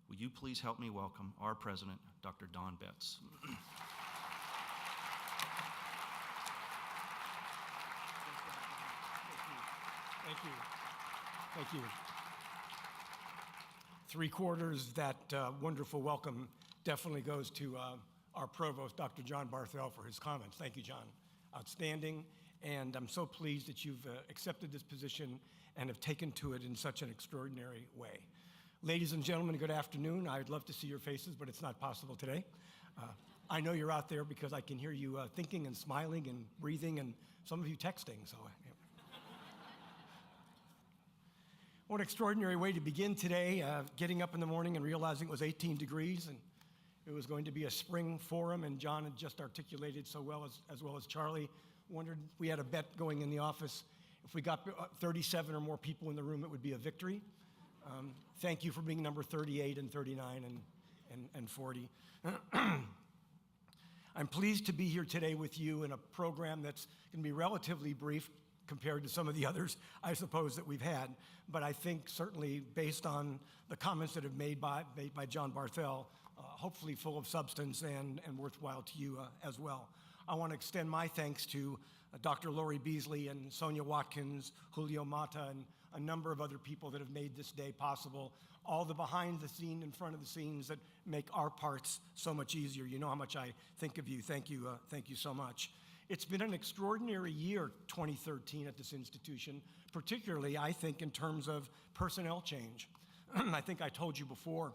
Will you please help me welcome our president, Dr. Don Betz. Thank you. Three-quarters that wonderful welcome definitely goes to our provost, Dr. John Barthel, for his comments. Thank you, John. Outstanding. And I'm so pleased that you've accepted this position and have taken to it in such an extraordinary way. Ladies and gentlemen, good afternoon. I'd love to see your faces, but it's not possible today. I know you're out there because I can hear you thinking and smiling and breathing, and some of you texting. So, what an extraordinary way to begin today, getting up in the morning and realizing it was 18 degrees and it was going to be a spring forum, and John had just articulated so well, as well as Charlie. Wondered, we had a bet going in the office. If we got 37 or more people in the room, it would be a victory. Thank you for being number 38 and 39 and 40. I'm pleased to be here today with you in a program that's going to be relatively brief compared to some of the others, I suppose, that we've had. But I think certainly based on the comments that have made by John Barthel, hopefully full of substance and worthwhile to you as well. I want to extend my thanks to Dr. Lori Beasley and Sonia Watkins, Julio Mata, and a number of other people that have made this day possible. All the behind the scene, in front of the scenes that make our parts so much easier. You know how much I think of you. Thank you so much. It's been an extraordinary year, 2013, at this institution, particularly, I think, in terms of personnel change. I think I told you before,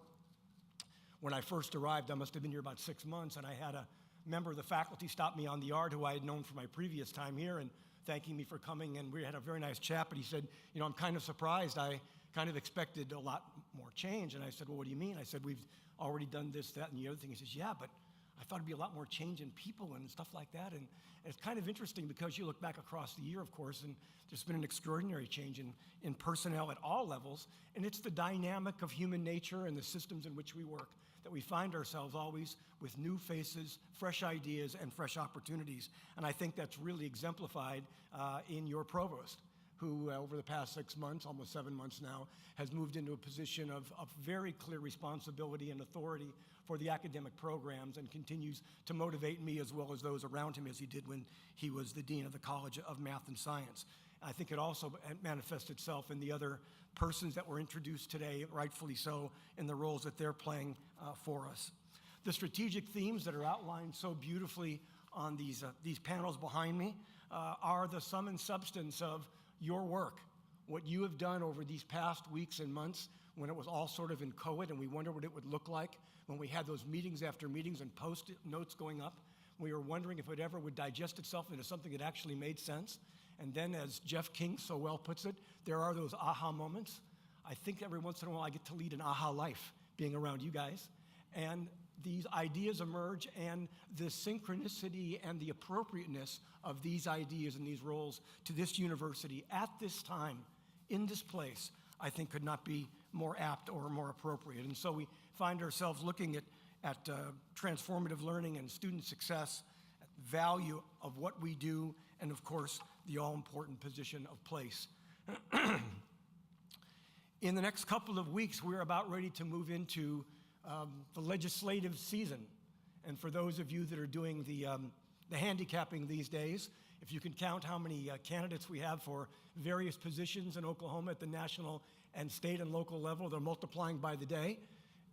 when I first arrived, I must have been here about 6 months, and I had a member of the faculty stop me on the yard who I had known from my previous time here and thanking me for coming, and we had a very nice chat, but he said, you know, I'm kind of surprised. I kind of expected a lot more change. And I said, well, what do you mean? I said, we've already done this, that, and the other thing. He says, yeah, but I thought it'd be a lot more change in people and stuff like that. And it's kind of interesting because you look back across the year, of course, and there's been an extraordinary change in personnel at all levels. And it's the dynamic of human nature and the systems in which we work that we find ourselves always with new faces, fresh ideas, and fresh opportunities. And I think that's really exemplified in your provost, who over the past 6 months, almost 7 months now, has moved into a position of very clear responsibility and authority for the academic programs and continues to motivate me as well as those around him as he did when he was the Dean of the College of Math and Science. I think it also manifests itself in the other persons that were introduced today, rightfully so, in the roles that they're playing for us. The strategic themes that are outlined so beautifully on these panels behind me are the sum and substance of your work, what you have done over these past weeks and months when it was all sort of inchoate and we wondered what it would look like when we had those meetings after meetings and post-it notes going up. We were wondering if it ever would digest itself into something that actually made sense. And then, as Jeff King so well puts it, there are those aha moments. I think every once in a while I get to lead an aha life being around you guys. And these ideas emerge, and the synchronicity and the appropriateness of these ideas and these roles to this university at this time, in this place, I think could not be more apt or more appropriate. And so we find ourselves looking at transformative learning and student success, value of what we do, and of course, the all-important position of place. In the next couple of weeks, we're about ready to move into the legislative season. And for those of you that are doing the handicapping these days, if you can count how many candidates we have for various positions in Oklahoma at the national and state and local level, they're multiplying by the day.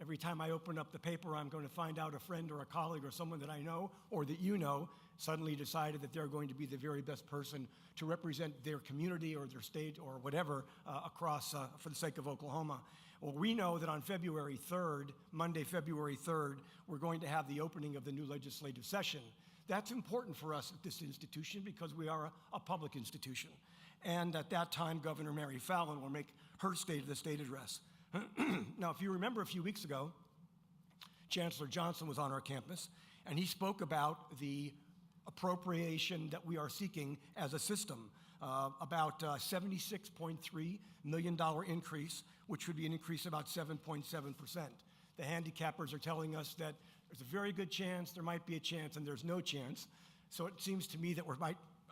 Every time I open up the paper, I'm going to find out a friend or a colleague or someone that I know or that you know suddenly decided that they're going to be the very best person to represent their community or their state or whatever across for the sake of Oklahoma. Well, we know that on February 3rd, Monday, February 3rd, we're going to have the opening of the new legislative session. That's important for us at this institution because we are a public institution. And at that time, Governor Mary Fallin will make her State of the State address. Now, if you remember a few weeks ago, Chancellor Johnson was on our campus, and he spoke about the appropriation that we are seeking as a system, about $76.3 million increase, which would be an increase of about 7.7%. The handicappers are telling us that there's a very good chance, there might be a chance, and there's no chance. So it seems to me that we're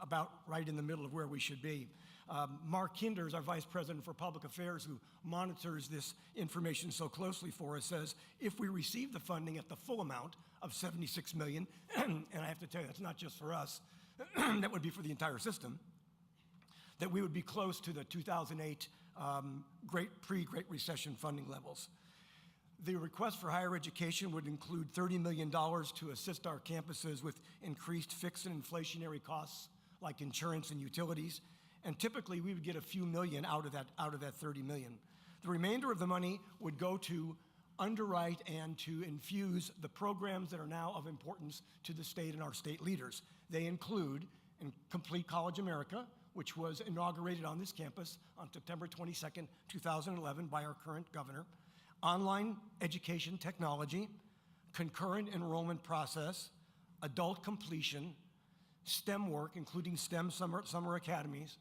about right in the middle of where we should be. Mark Kinders, our Vice President for Public Affairs, who monitors this information so closely for us, says if we receive the funding at the full amount of $76 million, and I have to tell you, that's not just for us, that would be for the entire system, that we would be close to the 2008 pre-Great Recession funding levels. The request for higher education would include $30 million to assist our campuses with increased fixed and inflationary costs like insurance and utilities, and typically we would get a few million out of that 30 million. The remainder of the money would go to underwrite and to infuse the programs that are now of importance to the state and our state leaders. They include Complete College America, which was inaugurated on this campus on September 22nd, 2011 by our current governor, online education technology, concurrent enrollment process, adult completion, STEM work, including STEM summer academies,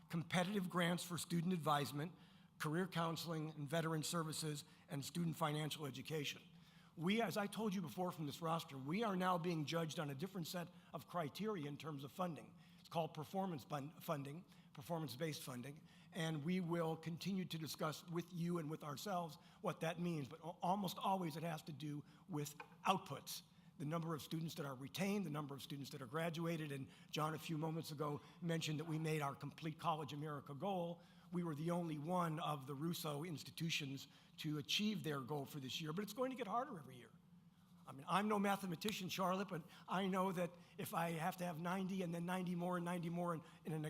competitive grants for student advisement, career counseling and veteran services, and student financial education. We, as I told you before from this roster, we are now being judged on a different set of criteria in terms of funding. It's called performance funding, performance-based funding, and we will continue to discuss with you and with ourselves what that means, but almost always it has to do with outputs. The number of students that are retained, the number of students that are graduated, and John a few moments ago mentioned that we made our Complete College America goal. We were the only one of the Russo institutions to achieve their goal for this year, but it's going to get harder every year. I mean, I'm no mathematician, Charlotte, but I know that if I have to have 90 and then 90 more and 90 more in an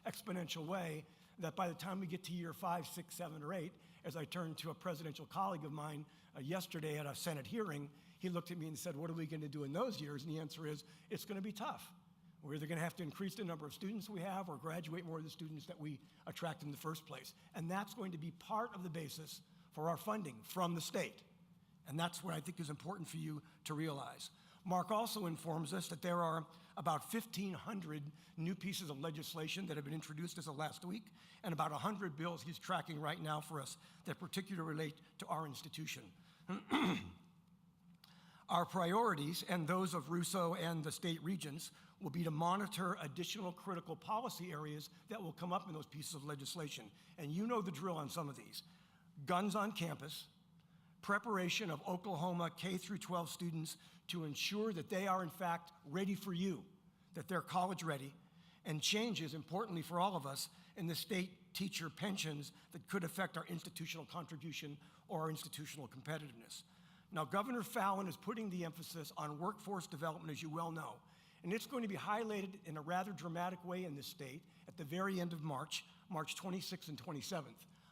exponential way, that by the time we get to year 5, 6, 7, or 8, as I turned to a presidential colleague of mine yesterday at a Senate hearing, he looked at me and said, what are we going to do in those years? And the answer is, it's going to be tough. We're either going to have to increase the number of students we have or graduate more of the students that we attract in the first place. And that's going to be part of the basis for our funding from the state. And that's what I think is important for you to realize. Mark also informs us that there are about 1,500 new pieces of legislation that have been introduced as of last week, and about 100 bills he's tracking right now for us that particularly relate to our institution. Our priorities, and those of Russo and the state regents, will be to monitor additional critical policy areas that will come up in those pieces of legislation. And you know the drill on some of these. Guns on campus, preparation of Oklahoma K through 12 students to ensure that they are in fact ready for you, that they're college ready, and changes, importantly for all of us, in the state teacher pensions that could affect our institutional contribution or our institutional competitiveness. Now, Governor Fallin is putting the emphasis on workforce development, as you well know, and it's going to be highlighted in a rather dramatic way in this state at the very end of March, March 26th and 27th.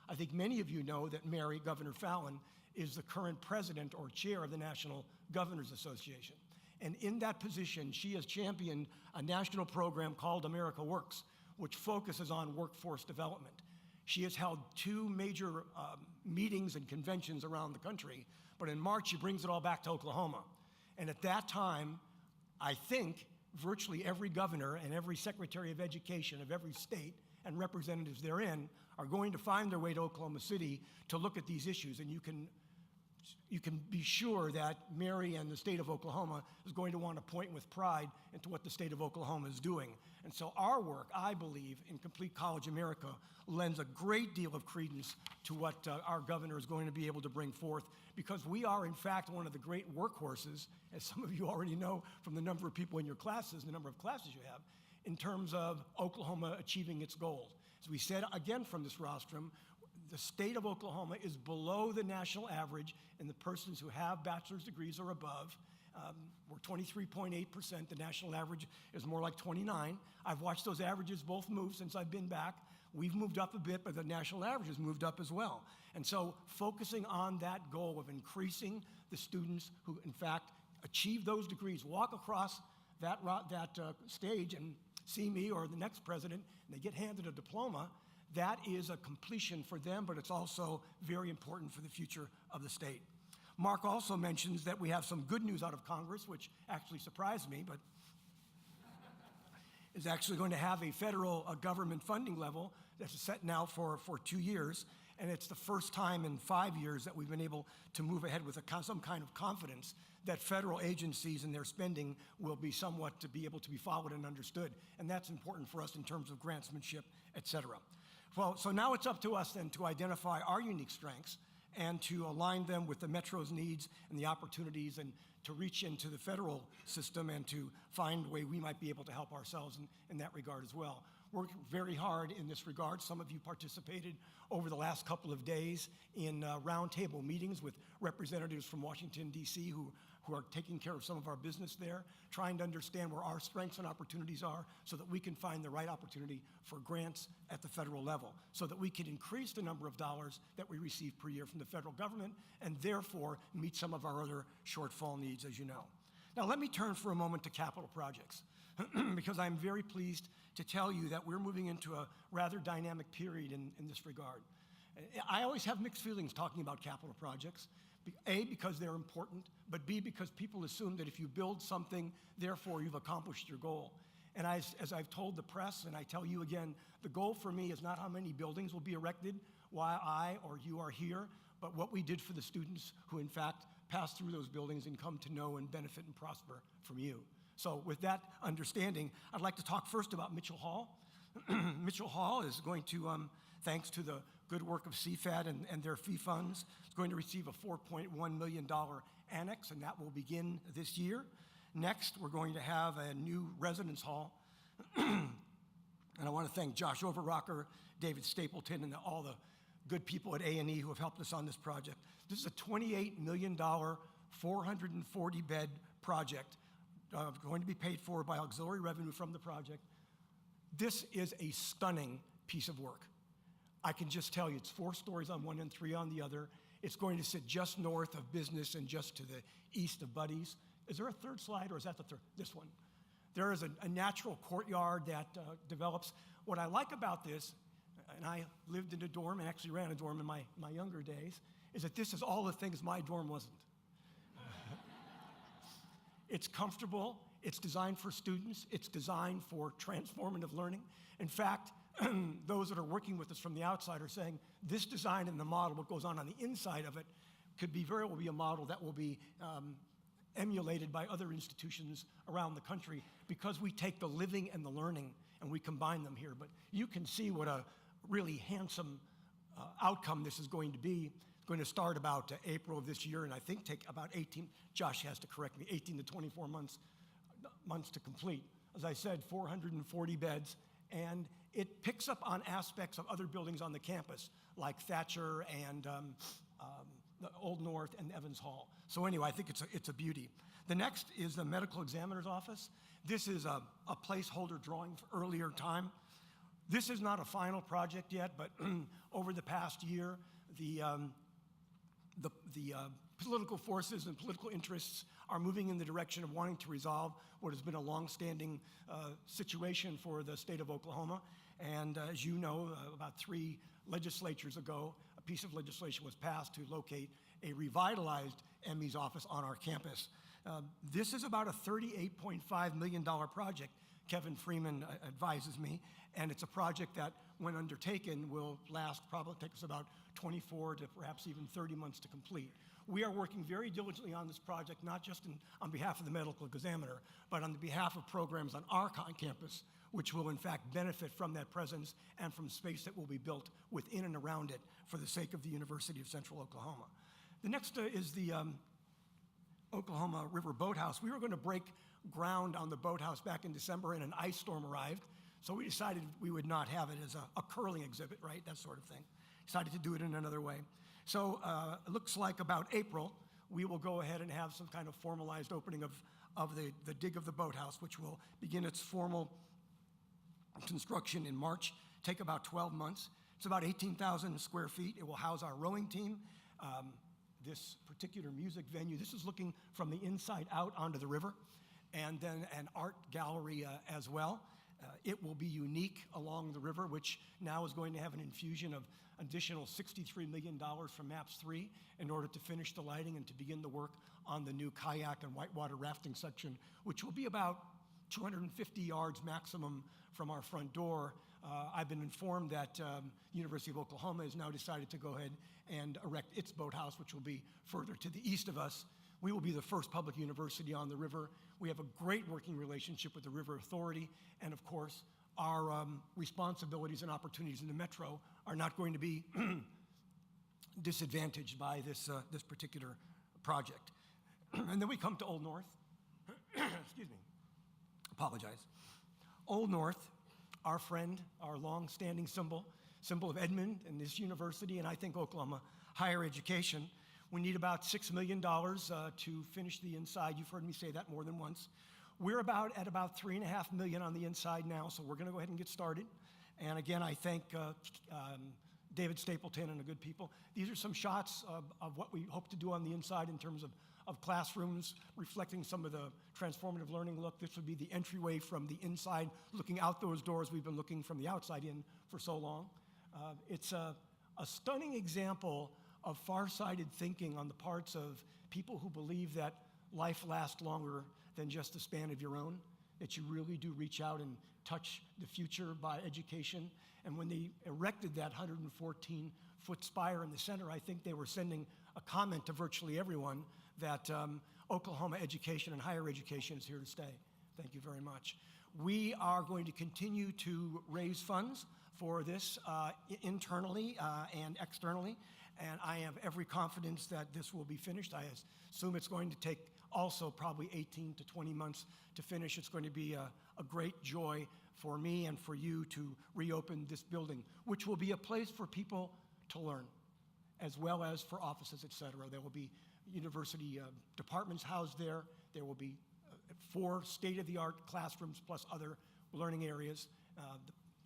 I think many of you know that Governor Fallin, is the current president or chair of the National Governors Association. And in that position, she has championed a national program called America Works, which focuses on workforce development. She has held 2 major meetings and conventions around the country, but in March, she brings it all back to Oklahoma. And at that time, I think virtually every governor and every secretary of education of every state and representatives therein are going to find their way to Oklahoma City to look at these issues. And you can be sure that Mary and the state of Oklahoma is going to want to point with pride into what the state of Oklahoma is doing. And so our work, I believe, in Complete College America lends a great deal of credence to what our governor is going to be able to bring forth, because we are, in fact, one of the great workhorses, as some of you already know from the number of people in your classes, the number of classes you have, in terms of Oklahoma achieving its goals. As we said again from this rostrum, the state of Oklahoma is below the national average in the persons who have bachelor's degrees or above. We're 23.8%. The national average is more like 29. I've watched those averages both move since I've been back. We've moved up a bit, but the national average has moved up as well. And so focusing on that goal of increasing the students who, in fact, achieve those degrees, walk across that stage and see me or the next president, and they get handed a diploma, that is a completion for them, but it's also very important for the future of the state. Mark also mentions that we have some good news out of Congress, which actually surprised me, but is actually going to have a federal government funding level that's set now for 2 years. And it's the first time in 5 years that we've been able to move ahead with some kind of confidence that federal agencies and their spending will be somewhat to be able to be followed and understood. And that's important for us in terms of grantsmanship et cetera. Well, so now it's up to us then to identify our unique strengths and to align them with the Metro's needs and the opportunities, and to reach into the federal system and to find a way we might be able to help ourselves in that regard as well. Worked very hard in this regard. Some of you participated over the last couple of days in roundtable meetings with representatives from Washington, D.C., who are taking care of some of our business there, trying to understand where our strengths and opportunities are so that we can find the right opportunity for grants at the federal level, so that we can increase the number of dollars that we receive per year from the federal government and therefore meet some of our other shortfall needs, as you know. Now, let me turn for a moment to capital projects, because I'm very pleased to tell you that we're moving into a rather dynamic period in this regard. I always have mixed feelings talking about capital projects. A, because they're important, but B, because people assume that if you build something, therefore you've accomplished your goal. And as I've told the press, and I tell you again, the goal for me is not how many buildings will be erected while I or you are here, but what we did for the students who in fact pass through those buildings and come to know and benefit and prosper from you. So with that understanding, I'd like to talk first about Mitchell Hall. Mitchell Hall is going to, thanks to the good work of CFAD and their fee funds, is going to receive a $4.1 million annex, and that will begin this year. Next, we're going to have a new residence hall. And I want to thank Josh Overrocker, David Stapleton, and all the good people at A&E who have helped us on this project. This is a $28 million, 440-bed project going to be paid for by auxiliary revenue from the project. This is a stunning piece of work. I can just tell you, it's 4 stories on one and 3 on the other. It's going to sit just north of Business and just to the east of Buddy's. Is there a third slide, or is that the third? This one. There is a natural courtyard that develops. What I like about this, and I lived in a dorm and actually ran a dorm in my younger days, is that this is all the things my dorm wasn't. It's comfortable, it's designed for students, it's designed for transformative learning. In fact, those that are working with us from the outside are saying this design and the model, what goes on the inside of it, could be very well be a model that will be emulated by other institutions around the country, because we take the living and the learning and we combine them here. But you can see what a really handsome outcome this is going to be. It's going to start about April of this year, and I think take about 18, Josh has to correct me, 18 to 24 months to complete. As I said, 440 beds, and it picks up on aspects of other buildings on the campus, like Thatcher and the Old North and Evans Hall. So anyway, I think it's a beauty. The next is the medical examiner's office. This is a placeholder drawing for earlier time. This is not a final project yet, but over the past year, the political forces and political interests are moving in the direction of wanting to resolve what has been a long-standing situation for the state of Oklahoma. And as you know, about 3 legislatures ago, a piece of legislation was passed to locate a revitalized ME's office on our campus. This is about a $38.5 million project, Kevin Freeman advises me, and it's a project that, when undertaken, will probably take us about 24 to perhaps even 30 months to complete. We are working very diligently on this project, not just on behalf of the medical examiner, but on behalf of programs on our campus, which will in fact benefit from that presence and from space that will be built within and around it for the sake of the University of Central Oklahoma. The next is the Oklahoma River Boathouse. We were going to break ground on the boathouse back in December, and an ice storm arrived. So we decided we would not have it as a curling exhibit, right? That sort of thing. Decided to do it in another way. So it looks like about April, we will go ahead and have some kind of formalized opening of the dig of the boathouse, which will begin its formal construction in March, take about 12 months. It's about 18,000 square feet. It will house our rowing team. This particular music venue, this is looking from the inside out onto the river, and then an art gallery as well. It will be unique along the river, which now is going to have an infusion of additional $63 million from MAPS 3 in order to finish the lighting and to begin the work on the new kayak and whitewater rafting section, which will be about 250 yards maximum from our front door. I've been informed that University of Oklahoma has now decided to go ahead and erect its boathouse, which will be further to the east of us. We will be the first public university on the river. We have a great working relationship with the River Authority and, of course, our responsibilities and opportunities in the metro are not going to be disadvantaged by this particular project. And then we come to Old North. Excuse me. Apologize. Old North, our friend, our long-standing symbol of Edmond and this university, and I think Oklahoma higher education. We need about $6 million to finish the inside. You've heard me say that more than once. We're at about $3.5 million on the inside now, so we're going to go ahead and get started. And again, I thank David Stapleton and the good people. These are some shots of what we hope to do on the inside in terms of classrooms, reflecting some of the transformative learning look. This would be the entryway from the inside, looking out those doors we've been looking from the outside in for so long. It's a stunning example of far-sighted thinking on the parts of people who believe that life lasts longer than just the span of your own, that you really do reach out and touch the future by education. And when they erected that 114-foot spire in the center, I think they were sending a comment to virtually everyone that Oklahoma education and higher education is here to stay. Thank you very much. We are going to continue to raise funds for this internally and externally, and I have every confidence that this will be finished. I assume it's going to take also probably 18 to 20 months to finish. It's going to be a great joy for me and for you to reopen this building, which will be a place for people to learn, as well as for offices, et cetera. There will be university departments housed there. There will be 4 state-of-the-art classrooms plus other learning areas.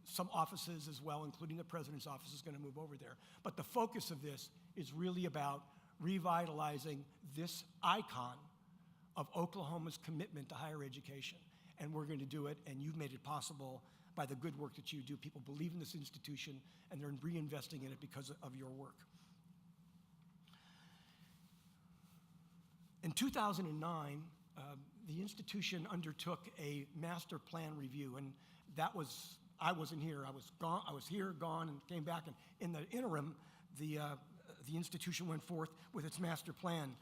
Some offices as well, including the president's office, is going to move over there. But the focus of this is really about revitalizing this icon of Oklahoma's commitment to higher education. And we're going to do it, and you've made it possible by the good work that you do. People believe in this institution, and they're reinvesting in it because of your work. In 2009, the institution undertook a master plan review, and I wasn't here. I was gone. I was here, gone, and came back. And in the interim, the institution went forth with its master plan.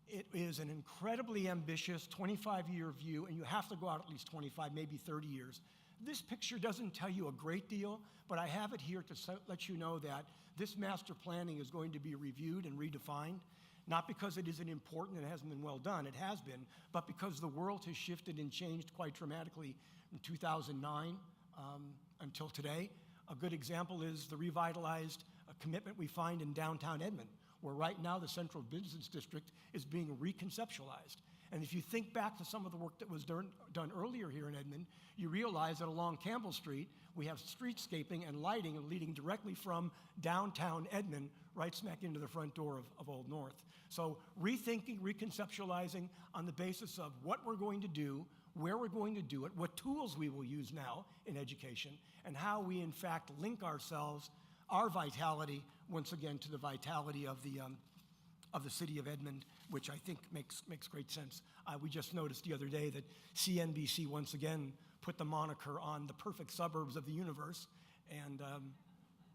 It is an incredibly ambitious 25-year view, and you have to go out at least 25, maybe 30 years. This picture doesn't tell you a great deal, but I have it here to let you know that this master planning is going to be reviewed and redefined, not because it isn't important and it hasn't been well done, it has been, but because the world has shifted and changed quite dramatically from 2009 until today. A good example is the revitalized commitment we find in downtown Edmond, where right now the Central Business District is being reconceptualized. And if you think back to some of the work that was done earlier here in Edmond, you realize that along Campbell Street, we have streetscaping and lighting leading directly from downtown Edmond right smack into the front door of Old North. So rethinking, reconceptualizing on the basis of what we're going to do, where we're going to do it, what tools we will use now in education, and how we in fact link ourselves, our vitality, once again to the vitality of the city of Edmond, which I think makes great sense. We just noticed the other day that CNBC once again put the moniker on the perfect suburbs of the universe, and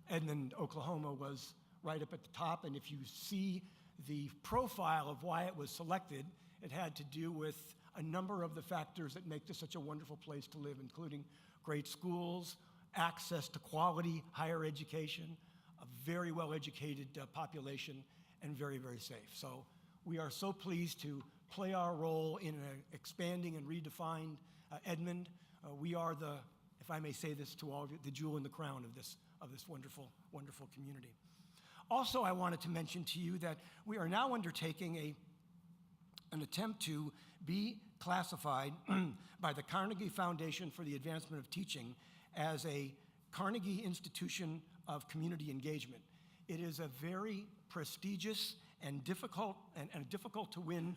Edmond, Oklahoma was right up at the top. And if you see the profile of why it was selected, it had to do with a number of the factors that make this such a wonderful place to live, including great schools, access to quality higher education, a very well-educated population, and very, very safe. So we are so pleased to play our role in an expanding and redefined Edmond. We are the, if I may say this to all of you, the jewel in the crown of this wonderful, wonderful community. Also, I wanted to mention to you that we are now undertaking an attempt to be classified by the Carnegie Foundation for the Advancement of Teaching as a Carnegie Institution of Community Engagement. It is a very prestigious and difficult to win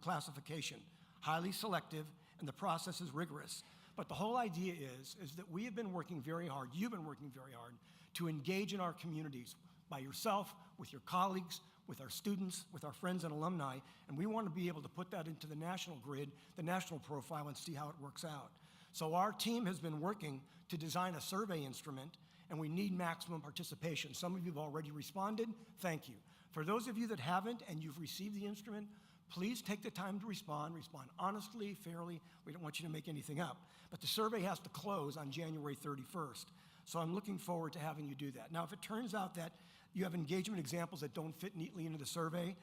classification, highly selective, and the process is rigorous. But the whole idea is that we have been working very hard, you've been working very hard, to engage in our communities by yourself, with your colleagues, with our students, with our friends and alumni, and we want to be able to put that into the national grid, the national profile, and see how it works out. So our team has been working to design a survey instrument, and we need maximum participation. Some of you have already responded. Thank you. For those of you that haven't and you've received the instrument, Please take the time to respond honestly, fairly. We don't want you to make anything up. But the survey has to close on January 31st. So I'm looking forward to having you do that. Now, if it turns out that you have engagement examples that don't fit neatly into the survey,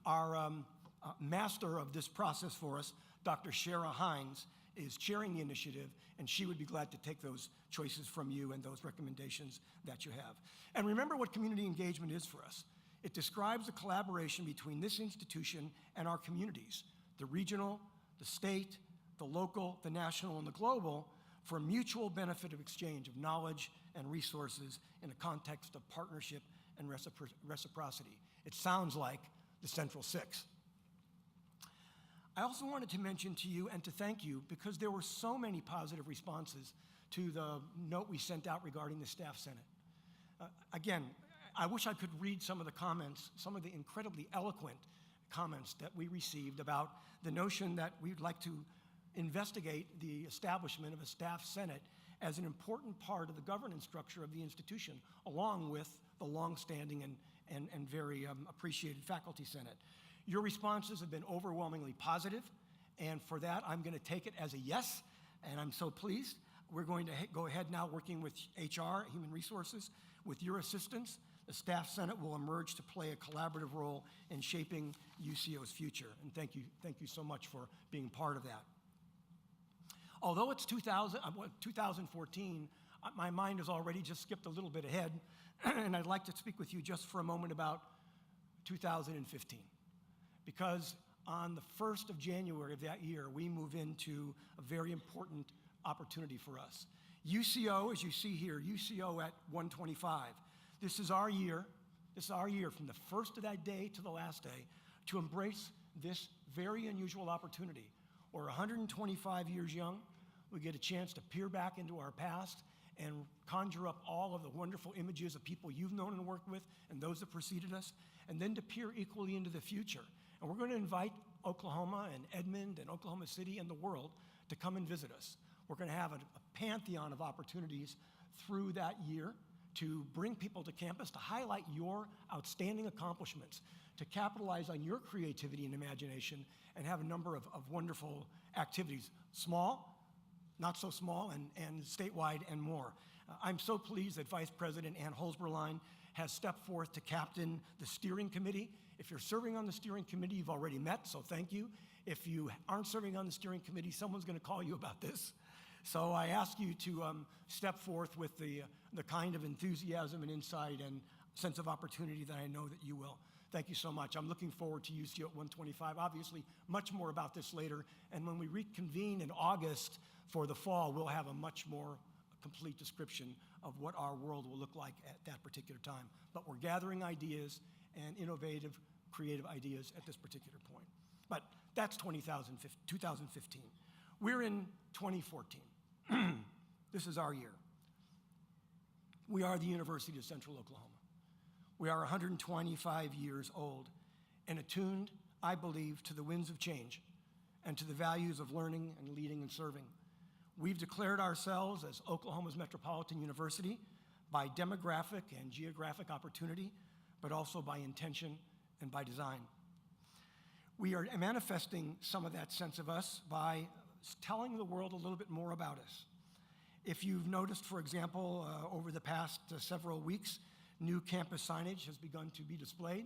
our master of this process for us, Dr. Shara Hines, is chairing the initiative, and she would be glad to take those choices from you and those recommendations that you have. And remember what community engagement is for us. It describes a collaboration between this institution and our communities, the regional, the state, the local, the national, and the global, for mutual benefit of exchange of knowledge and resources in a context of partnership and reciprocity. It sounds like the Central Six. I also wanted to mention to you and to thank you because there were so many positive responses to the note we sent out regarding the Staff Senate. Again, I wish I could read some of the comments, some of the incredibly eloquent comments that we received about the notion that we'd like to investigate the establishment of a Staff Senate as an important part of the governance structure of the institution, along with the longstanding and very appreciated Faculty Senate. Your responses have been overwhelmingly positive, and for that, I'm going to take it as a yes, and I'm so pleased. We're going to go ahead now working with HR, Human Resources. With your assistance, the Staff Senate will emerge to play a collaborative role in shaping UCO's future, and thank you so much for being part of that. Although it's 2014, my mind has already just skipped a little bit ahead, and I'd like to speak with you just for a moment about 2015. Because on the 1st of January of that year, we move into a very important opportunity for us. UCO, as you see here, UCO at 125. This is our year from the first of that day to the last day to embrace this very unusual opportunity. We're 125 years young. We get a chance to peer back into our past and conjure up all of the wonderful images of people you've known and worked with and those that preceded us, and then to peer equally into the future. And we're going to invite Oklahoma and Edmond and Oklahoma City and the world to come and visit us. We're going to have a pantheon of opportunities through that year to bring people to campus, to highlight your outstanding accomplishments, to capitalize on your creativity and imagination, and have a number of wonderful activities, small, not so small, and statewide, and more. I'm so pleased that Vice President Ann Holzberlein has stepped forth to captain the steering committee. If you're serving on the steering committee, you've already met, so thank you. If you aren't serving on the steering committee, someone's going to call you about this. So I ask you to step forth with the kind of enthusiasm and insight and sense of opportunity that I know that you will. Thank you so much. I'm looking forward to UCO at 125. Obviously, much more about this later. And when we reconvene in August for the fall, we'll have a much more complete description of what our world will look like at that particular time. But we're gathering ideas and innovative, creative ideas at this particular point. But that's 2015. We're in 2014. This is our year. We are the University of Central Oklahoma. We are 125 years old and attuned, I believe, to the winds of change and to the values of learning and leading and serving. We've declared ourselves as Oklahoma's Metropolitan University by demographic and geographic opportunity, but also by intention and by design. We are manifesting some of that sense of us by telling the world a little bit more about us. If you've noticed, for example, over the past several weeks, new campus signage has begun to be displayed.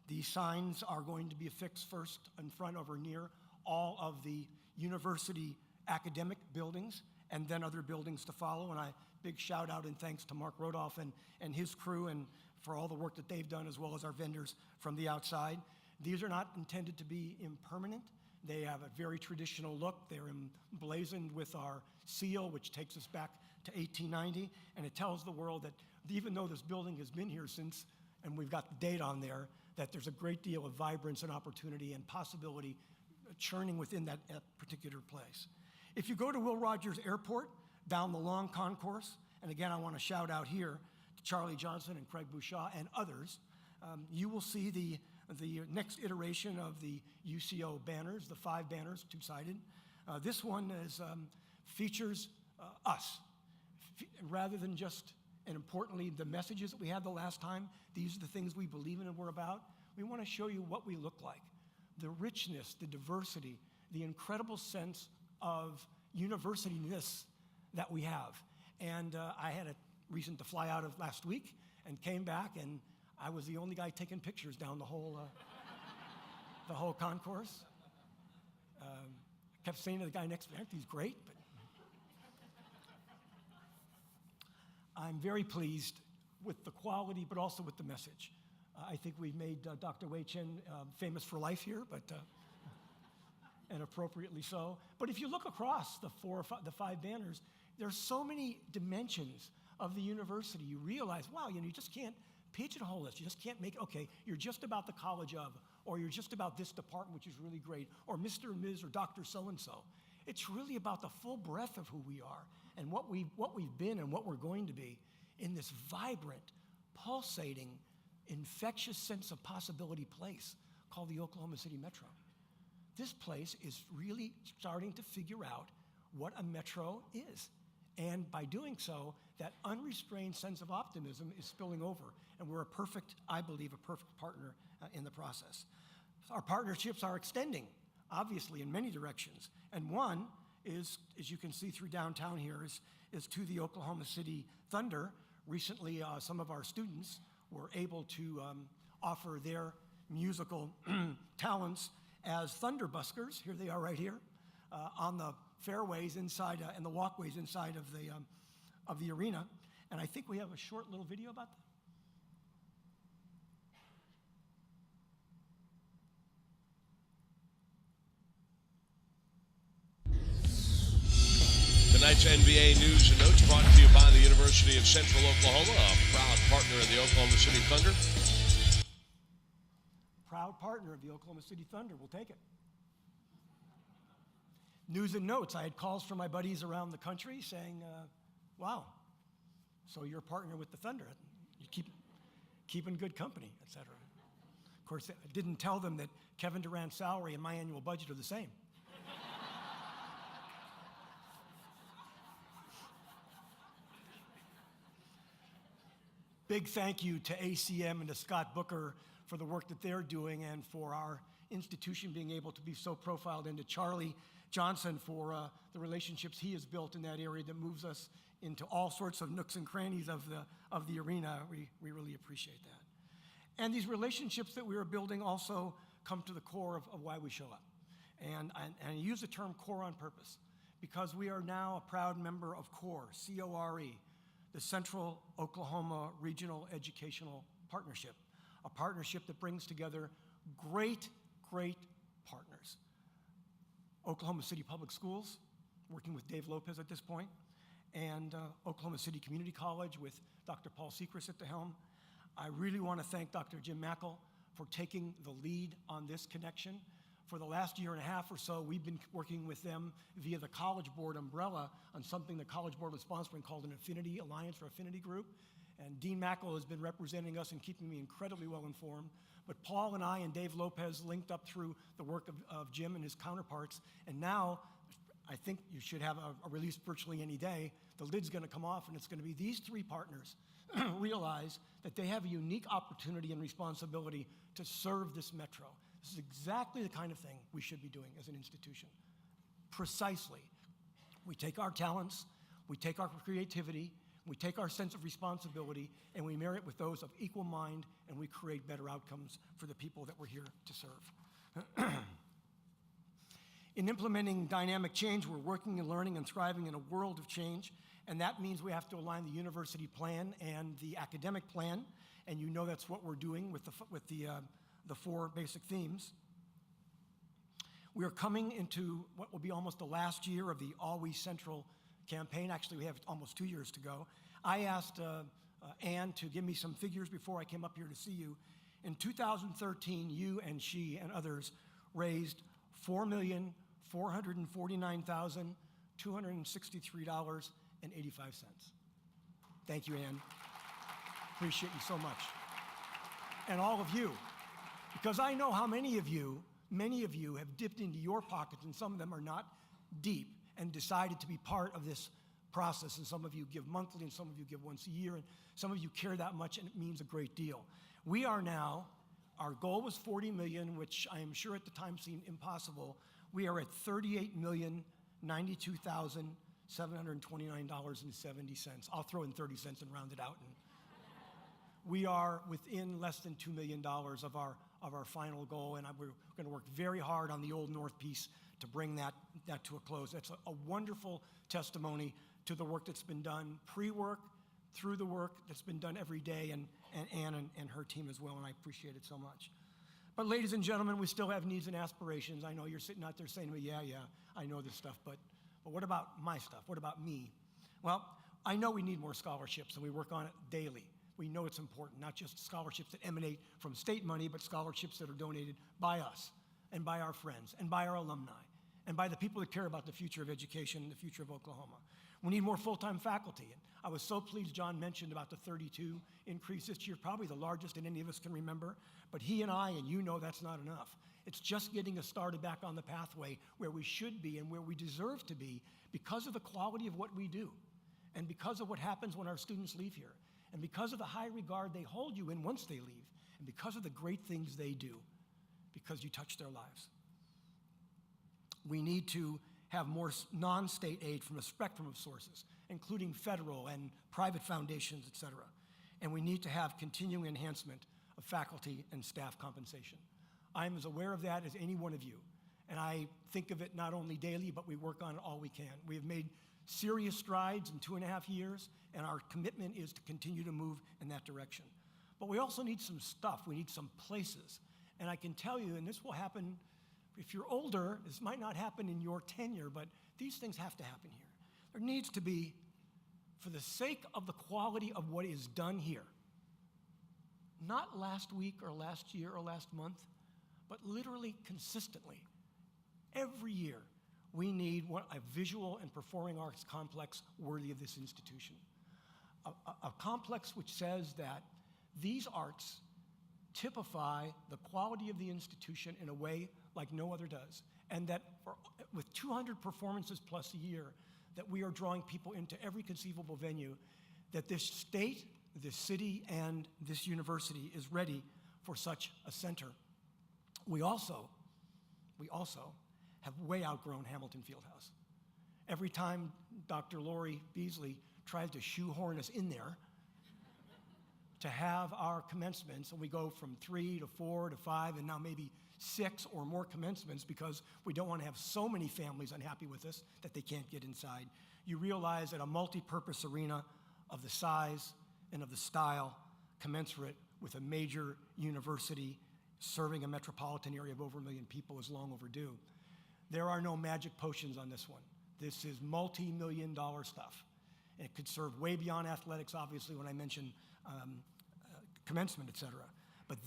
These signs are going to be affixed first in front over near all of the university academic buildings, and then other buildings to follow. And big shout out and thanks to Mark Rodolph and his crew and for all the work that they've done, as well as our vendors from the outside. These are not intended to be impermanent. They have a very traditional look. They're emblazoned with our seal, which takes us back to 1890, and it tells the world that even though this building has been here since, and we've got the date on there, that there's a great deal of vibrance and opportunity and possibility churning within that particular place. If you go to Will Rogers Airport, down the long concourse, and again, I want to shout out here to Charlie Johnson and Craig Bouchard and others, you will see the next iteration of the UCO banners, the 5 banners, 2-sided. This one features us. Rather than just, and importantly, the messages that we had the last time, these are the things we believe in and we're about. We want to show you what we look like. the richness, the diversity, the incredible sense of university-ness that we have. And I had a reason to fly out of last week and came back, and I was the only guy taking pictures down the whole concourse. Kept saying to the guy next to me, "He's great," but I'm very pleased with the quality, but also with the message. I think we've made Dr. Wei Chen famous for life here, but and appropriately so. But if you look across the five banners, there's so many dimensions of the university. You realize, wow, you just can't pigeonhole this. You just can't make, okay, you're just about the college of, or you're just about this department, which is really great, or Mr. and Ms. or Dr. So-and-so. It's really about the full breadth of who we are and what we've been and what we're going to be in this vibrant, pulsating, infectious sense of possibility place called the Oklahoma City Metro. This place is really starting to figure out what a metro is. And by doing so, that unrestrained sense of optimism is spilling over. And we're I believe, a perfect partner in the process. Our partnerships are extending, obviously, in many directions. And one is, as you can see through downtown here, is to the Oklahoma City Thunder. Recently, some of our students were able to offer their musical talents as Thunder Buskers. Here they are right here on the fairways inside and the walkways inside of the arena. And I think we have a short little video about that. Tonight's NBA News and Notes brought to you by the University of Central Oklahoma, a proud partner of the Oklahoma City Thunder. Proud partner of the Oklahoma City Thunder. We'll take it. News and Notes. I had calls from my buddies around the country saying, wow, so you're a partner with the Thunder. You keeping good company, et cetera. Of course, I didn't tell them that Kevin Durant's salary and my annual budget are the same. Big thank you to ACM and to Scott Booker for the work that they're doing and for our institution being able to be so profiled, and to Charlie Johnson for the relationships he has built in that area that moves us into all sorts of nooks and crannies of the arena. We really appreciate that. And these relationships that we are building also come to the core of why we show up. And I use the term core on purpose because we are now a proud member of CORE, C-O-R-E, the Central Oklahoma Regional Educational Partnership, a partnership that brings together great partners. Oklahoma City Public Schools, working with Dave Lopez at this point, and Oklahoma City Community College with Dr. Paul Sechrist at the helm. I really want to thank Dr. Jim Mackel for taking the lead on this connection. For the last year and a half or so, we've been working with them via the College Board umbrella on something the College Board was sponsoring called an Affinity Alliance or Affinity Group. And Dean Mackel has been representing us and keeping me incredibly well informed. But Paul and I and Dave Lopez linked up through the work of Jim and his counterparts. And now, I think you should have a release virtually any day. The lid's going to come off, and it's going to be these three partners realize that they have a unique opportunity and responsibility to serve this metro. This is exactly the kind of thing we should be doing as an institution. Precisely. We take our talents, we take our creativity, we take our sense of responsibility, and we marry it with those of equal mind, and we create better outcomes for the people that we're here to serve. In implementing dynamic change, we're working and learning and thriving in a world of change, and that means we have to align the university plan and the academic plan, and you know that's what we're doing with the four basic themes. We are coming into what will be almost the last year of the Always Central campaign. Actually, we have almost 2 years to go. I asked Ann to give me some figures before I came up here to see you. In 2013, you and she and others raised $4,449,263.85. Thank you, Ann. Appreciate you so much. And all of you. Because I know how many of you have dipped into your pockets, and some of them are not deep, and decided to be part of this process. And some of you give monthly, and some of you give once a year, and some of you care that much, and it means a great deal. We are now Our goal was 40 million, which I am sure at the time seemed impossible. We are at $38,092,729.70. I'll throw in 30 cents and round it out. And we are within less than $2 million of our final goal, and we're going to work very hard on the Old North piece to bring that to a close. That's a wonderful testimony to the work that's been done, pre-work, through the work that's been done every day, and Ann and her team as well, and I appreciate it so much. But ladies and gentlemen, we still have needs and aspirations. I know you're sitting out there saying to me, yeah, I know this stuff, but what about my stuff? What about me? Well, I know we need more scholarships, and we work on it daily. We know it's important, not just scholarships that emanate from state money, but scholarships that are donated by us and by our friends and by our alumni and by the people that care about the future of education and the future of Oklahoma. We need more full-time faculty. And I was so pleased John mentioned about the 32 increase this year, probably the largest that any of us can remember. But he and I, and you know that's not enough. It's just getting us started back on the pathway where we should be and where we deserve to be because of the quality of what we do and because of what happens when our students leave here and because of the high regard they hold you in once they leave and because of the great things they do because you touch their lives. We need to have more non-state aid from a spectrum of sources, including federal and private foundations, et cetera. And we need to have continuing enhancement of faculty and staff compensation. I'm as aware of that as any one of you. And I think of it not only daily, but we work on it all we can. We have made serious strides in 2.5 years, and our commitment is to continue to move in that direction. But we also need some stuff. We need some places. And I can tell you, and this will happen, if you're older, this might not happen in your tenure, but these things have to happen here. There needs to be, for the sake of the quality of what is done here, not last week or last year or last month, but literally consistently, every year, we need a visual and performing arts complex worthy of this institution. A complex which says that these arts typify the quality of the institution in a way like no other does, and that with 200 performances plus a year, that we are drawing people into every conceivable venue, that this state, this city, and this university is ready for such a center. We also have way outgrown Hamilton Fieldhouse. Every time Dr. Lori Beasley tries to shoehorn us in there to have our commencements, and we go from 3 to 4 to 5, and now maybe 6 or more commencements because we don't want to have so many families unhappy with us that they can't get inside. You realize that a multi-purpose arena of the size and of the style commensurate with a major university serving a metropolitan area of over 1 million people is long overdue. There are no magic potions on this one. This is multi-million-dollar stuff. And it could serve way beyond athletics, obviously, when I mention commencement, et cetera. But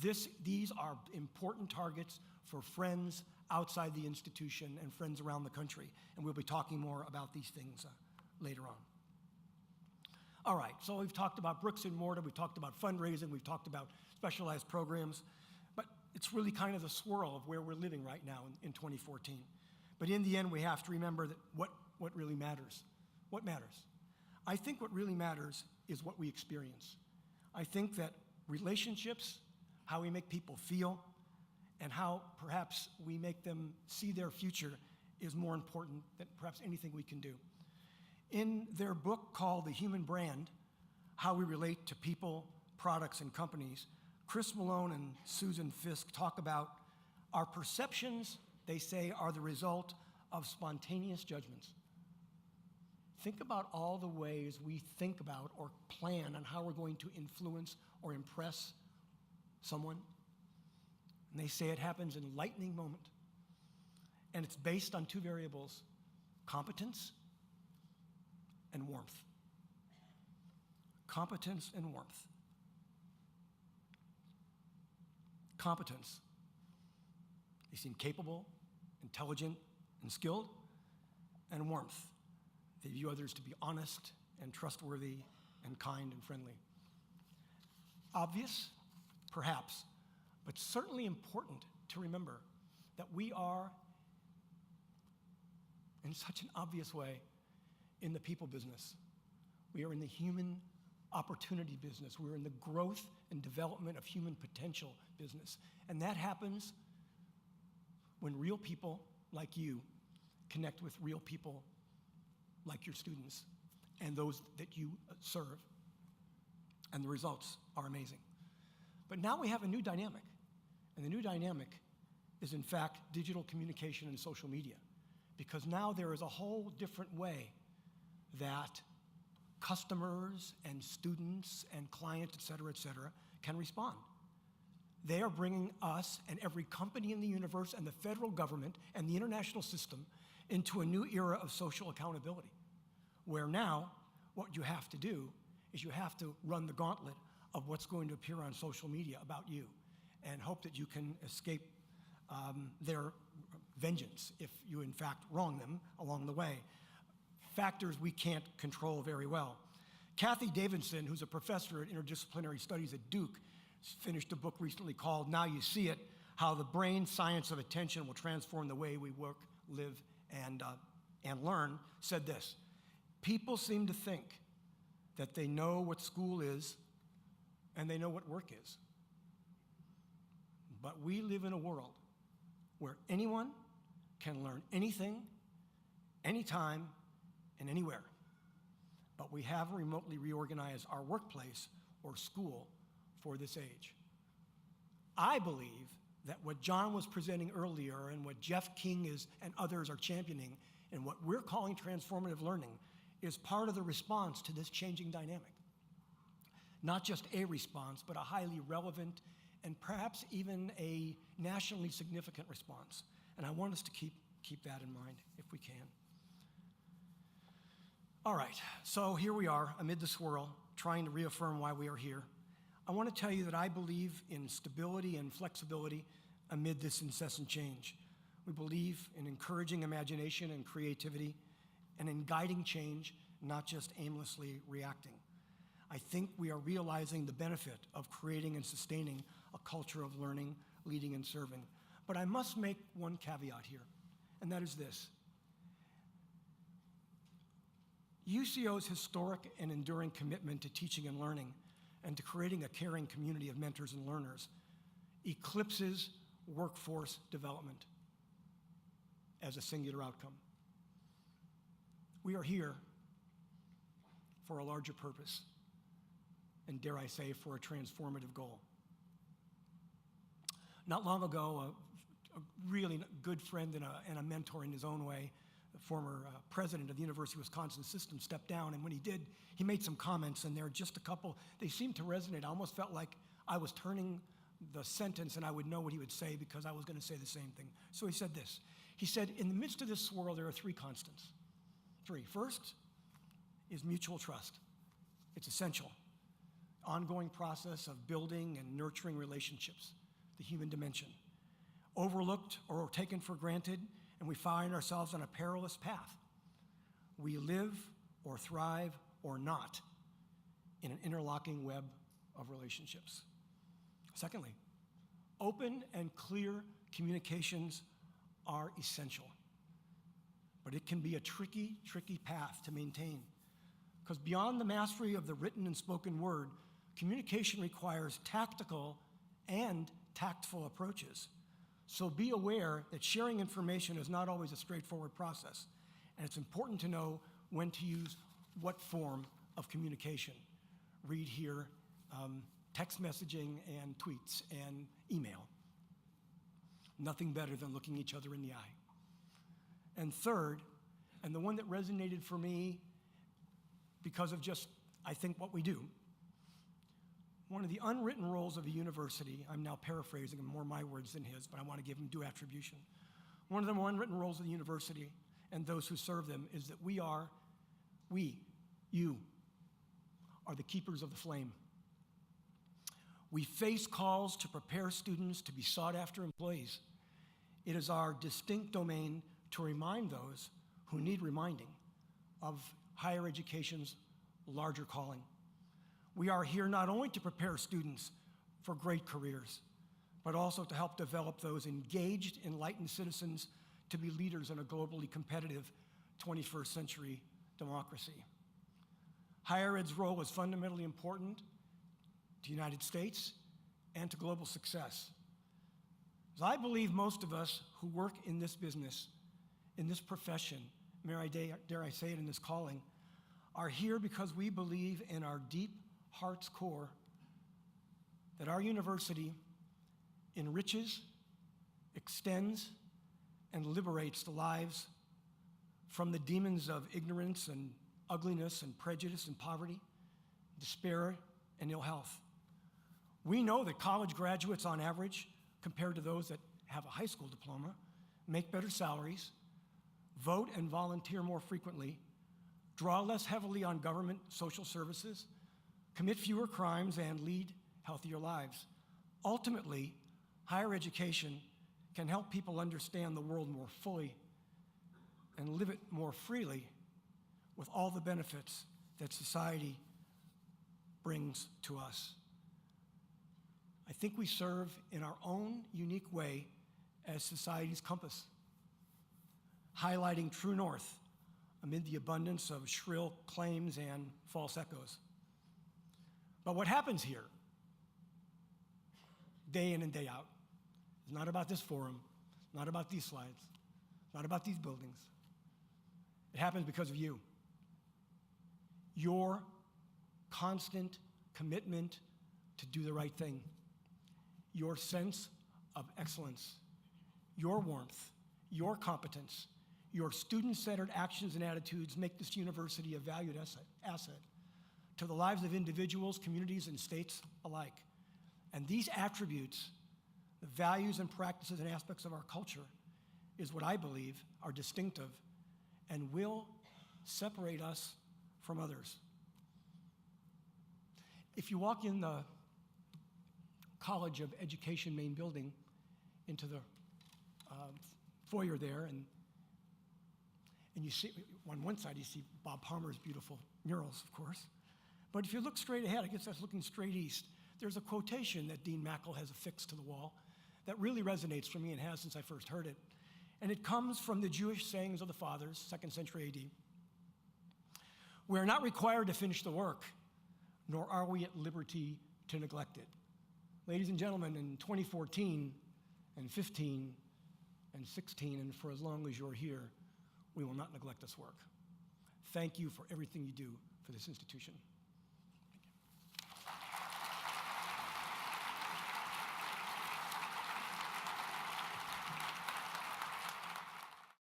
these are important targets for friends outside the institution and friends around the country. And we'll be talking more about these things later on. All right, so we've talked about bricks and mortar, we've talked about fundraising, we've talked about specialized programs, but it's really kind of the swirl of where we're living right now in 2014. But in the end, we have to remember that what really matters. What matters? I think what really matters is what we experience. I think that relationships, how we make people feel, and how perhaps we make them see their future is more important than perhaps anything we can do. In their book called The Human Brand, How We Relate to People, Products, and Companies, Chris Malone and Susan Fisk talk about our perceptions, they say, are the result of spontaneous judgments. Think about all the ways we think about or plan on how we're going to influence or impress someone. And they say it happens in a lightning moment. And it's based on 2 variables, competence and warmth. Competence and warmth. Competence. They seem capable, intelligent, and skilled. And warmth. They view others to be honest and trustworthy and kind and friendly. Obvious? Perhaps. But certainly important to remember that we are, in such an obvious way, in the people business. We are in the human opportunity business. We're in the growth and development of human potential business. And that happens when real people like you connect with real people like your students and those that you serve. And the results are amazing. But now we have a new dynamic. And the new dynamic is, in fact, digital communication and social media. Because now there is a whole different way that customers and students and clients, et cetera, can respond. They are bringing us and every company in the universe and the federal government and the international system into a new era of social accountability, where now what you have to do is you have to run the gauntlet of what's going to appear on social media about you and hope that you can escape their vengeance if you in fact wrong them along the way. Factors we can't control very well. Kathy Davidson, who's a professor at interdisciplinary studies at Duke, finished a book recently called Now You See It, How the Brain Science of Attention Will Transform the Way We Work, Live, and Learn, said this: people seem to think that they know what school is and they know what work is. But we live in a world where anyone can learn anything, anytime, and anywhere. But we haven't remotely reorganized our workplace or school for this age. I believe that what John was presenting earlier and what Jeff King is and others are championing and what we're calling transformative learning is part of the response to this changing dynamic. Not just a response, but a highly relevant and perhaps even a nationally significant response. And I want us to keep that in mind if we can. All right, so here we are amid the swirl, trying to reaffirm why we are here. I want to tell you that I believe in stability and flexibility amid this incessant change. We believe in encouraging imagination and creativity and in guiding change, not just aimlessly reacting. I think we are realizing the benefit of creating and sustaining a culture of learning, leading, and serving. But I must make one caveat here, and that is this. UCO's historic and enduring commitment to teaching and learning and to creating a caring community of mentors and learners eclipses workforce development as a singular outcome. We are here for a larger purpose, and dare I say, for a transformative goal. Not long ago, a really good friend and a mentor in his own way, the former president of the University of Wisconsin system, stepped down, and when he did, he made some comments, and there are just a couple, they seemed to resonate. I almost felt like I was turning the sentence and I would know what he would say because I was going to say the same thing. So he said this. He said, in the midst of this swirl, there are three constants. Three. First is mutual trust. It's essential. Ongoing process of building and nurturing relationships, the human dimension. Overlooked or taken for granted, and we find ourselves on a perilous path. We live or thrive or not in an interlocking web of relationships. Secondly, open and clear communications are essential, but it can be a tricky, tricky path to maintain. Because beyond the mastery of the written and spoken word, communication requires tactical and tactful approaches. So be aware that sharing information is not always a straightforward process, and it's important to know when to use what form of communication. Read here, text messaging and tweets and email. Nothing better than looking each other in the eye. And third, and the one that resonated for me because of just, I think, what we do, one of the unwritten roles of a university, I'm now paraphrasing more my words than his, but I want to give him due attribution. One of the more unwritten roles of the university and those who serve them is that you are the keepers of the flame. We face calls to prepare students to be sought after employees. It is our distinct domain to remind those who need reminding of higher education's larger calling. We are here not only to prepare students for great careers, but also to help develop those engaged, enlightened citizens to be leaders in a globally competitive 21st century democracy. Higher ed's role is fundamentally important to the United States and to global success. As I believe most of us who work in this business, in this profession, dare I say it, in this calling, are here because we believe in our deep heart's core that our university enriches, extends, and liberates the lives from the demons of ignorance and ugliness and prejudice and poverty, despair, and ill health. We know that college graduates on average, compared to those that have a high school diploma, make better salaries, vote and volunteer more frequently, draw less heavily on government social services, commit fewer crimes, and lead healthier lives. Ultimately, higher education can help people understand the world more fully and live it more freely with all the benefits that society brings to us. I think we serve in our own unique way as society's compass, highlighting true north amid the abundance of shrill claims and false echoes. But what happens here, day in and day out, is not about this forum, not about these slides, not about these buildings. It happens because of you. Your constant commitment to do the right thing, your sense of excellence, your warmth, your competence, your student-centered actions and attitudes make this university a valued asset to the lives of individuals, communities, and states alike. And these attributes, the values and practices and aspects of our culture, is what I believe are distinctive and will separate us from others. If you walk in the College of Education main building into the foyer there, and you see, on one side you see Bob Palmer's beautiful murals, of course. But if you look straight ahead, I guess that's looking straight east, there's a quotation that Dean Mackel has affixed to the wall that really resonates for me and has since I first heard it. And it comes from the Jewish sayings of the fathers, 2nd century AD. We are not required to finish the work, nor are we at liberty to neglect it. Ladies and gentlemen, in 2014 and 15 and 16, and for as long as you're here, we will not neglect this work. Thank you for everything you do for this institution.